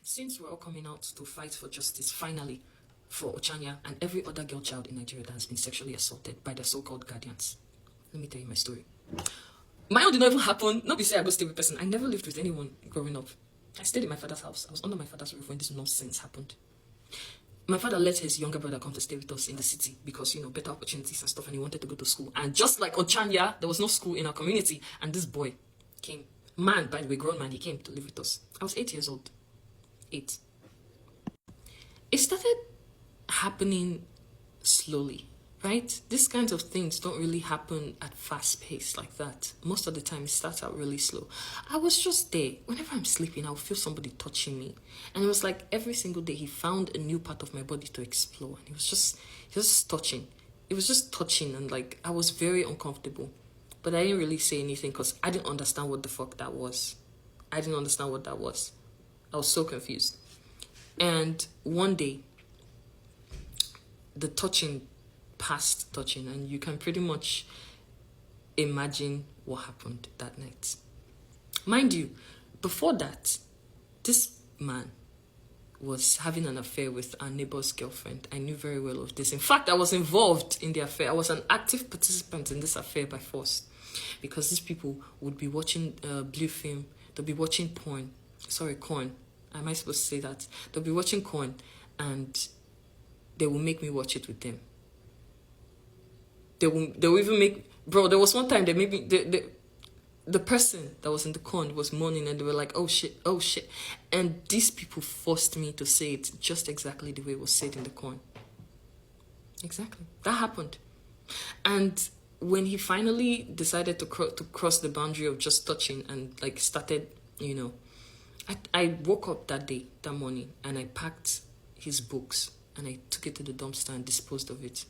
Since we're all coming out to fight for justice, finally, for Ochanya and every other girl child in Nigeria that has been sexually assaulted by their so-called guardians, let me tell you my story. My own did not even happen. Not be say I go stay with a person. I never lived with anyone growing up. I stayed in my father's house. I was under my father's roof when this nonsense happened. My father let his younger brother come to stay with us in the city because, better opportunities and stuff, and he wanted to go to school. And just like Ochanya, there was no school in our community, and this boy came. Man, by the way, grown man, he came to live with us. I was 8 years old. 8. It started happening slowly, right? These kinds of things don't really happen at fast pace like that. Most of the time, it starts out really slow. I was just there. Whenever I'm sleeping, I'll feel somebody touching me. And it was like every single day, he found a new part of my body to explore. And he was just touching. It was just touching, and like, I was very uncomfortable. But I didn't really say anything because I didn't understand what the fuck that was. I didn't understand what that was. I was so confused. And one day, the touching passed touching, and you can pretty much imagine what happened that night. Mind you, before that, this man was having an affair with our neighbor's girlfriend. I knew very well of this. In fact, I was involved in the affair. I was an active participant in this affair by force, because these people would be watching blue film. They'll be watching porn. Sorry, corn. Am I supposed to say that? They'll be watching corn, and they will make me watch it with them. They will even make... Bro, there was one time they made me... The person that was in the corn was moaning, and they were like, oh shit, oh shit. And these people forced me to say it just exactly the way it was said in the corn. Exactly. That happened. And when he finally decided to cross the boundary of just touching and like started, I woke up that morning, and I packed his books and I took it to the dumpster and disposed of it.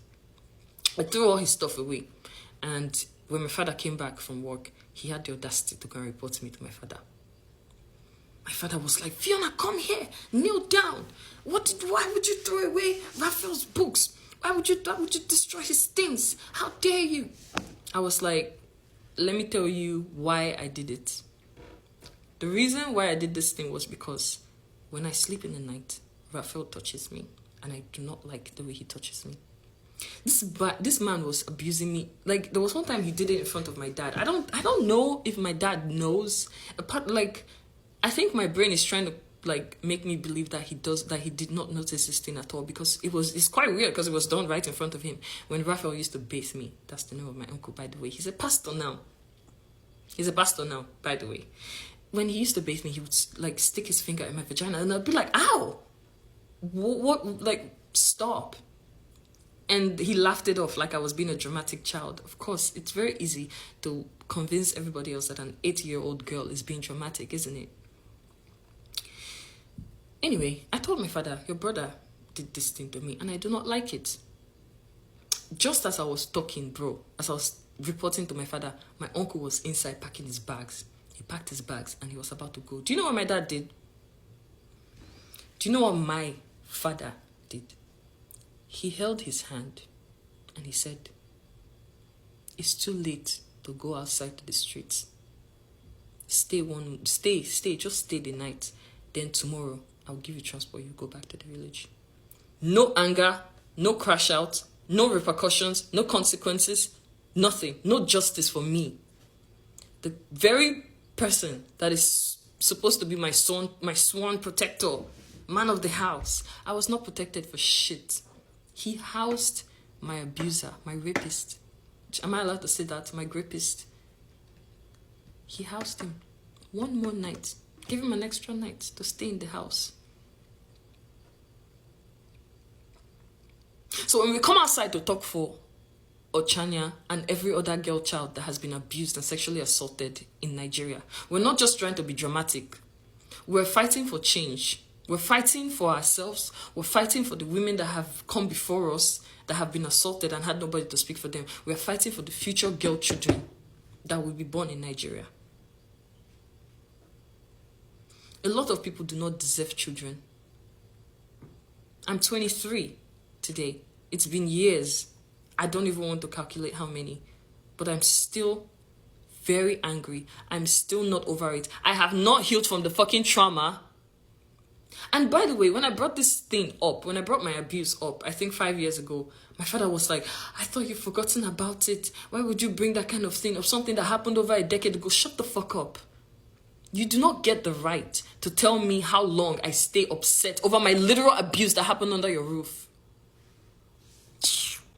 I threw all his stuff away. And when my father came back from work, he had the audacity to go and report me to my father. My father was like, Fiona, come here, kneel down. Why would you throw away Raphael's books? Why would you destroy his things? How dare you? I was like, let me tell you why I did it. The reason why I did this thing was because when I sleep in the night, Raphael touches me, and I do not like the way he touches me. This man was abusing me. Like, there was one time he did it in front of my dad. I don't know if my dad knows. I think my brain is trying to like make me believe that he did not notice this thing at all, because it's quite weird, because it was done right in front of him when Raphael used to bathe me. That's the name of my uncle, by the way. He's a pastor now, by the way. When he used to bathe me, he would like stick his finger in my vagina, and I'd be like, ow, what, like, stop. And he laughed it off like I was being a dramatic child. Of course, it's very easy to convince everybody else that an 8-year-old girl is being dramatic, isn't it? Anyway, I told my father, your brother did this thing to me, and I do not like it. Just as I was talking, bro, as I was reporting to my father, my uncle was inside packing his bags. He packed his bags, and he was about to go. Do you know what my dad did? Do you know what my father did? He held his hand, and he said, it's too late to go outside to the streets. Stay, just stay the night. Then tomorrow, I'll give you transport. You go back to the village. No anger, no crash out, no repercussions, no consequences, nothing. No justice for me. The very person that is supposed to be my sworn protector, man of the house, I was not protected for shit. He housed my abuser, my rapist. Am I allowed to say that? My rapist. He housed him one more night. Gave him an extra night to stay in the house. So when we come outside to talk for Ochanya and every other girl child that has been abused and sexually assaulted in Nigeria, we're not just trying to be dramatic. We're fighting for change. We're fighting for ourselves. We're fighting for the women that have come before us, that have been assaulted and had nobody to speak for them. We're fighting for the future girl children that will be born in Nigeria. A lot of people do not deserve children. I'm 23 today. It's been years. I don't even want to calculate how many. But I'm still very angry. I'm still not over it. I have not healed from the fucking trauma. And by the way, when I brought this thing up, when I brought my abuse up, I think 5 years ago, my father was like, I thought you've forgotten about it. Why would you bring that kind of thing of something that happened over a decade ago? Shut the fuck up. You do not get the right to tell me how long I stay upset over my literal abuse that happened under your roof.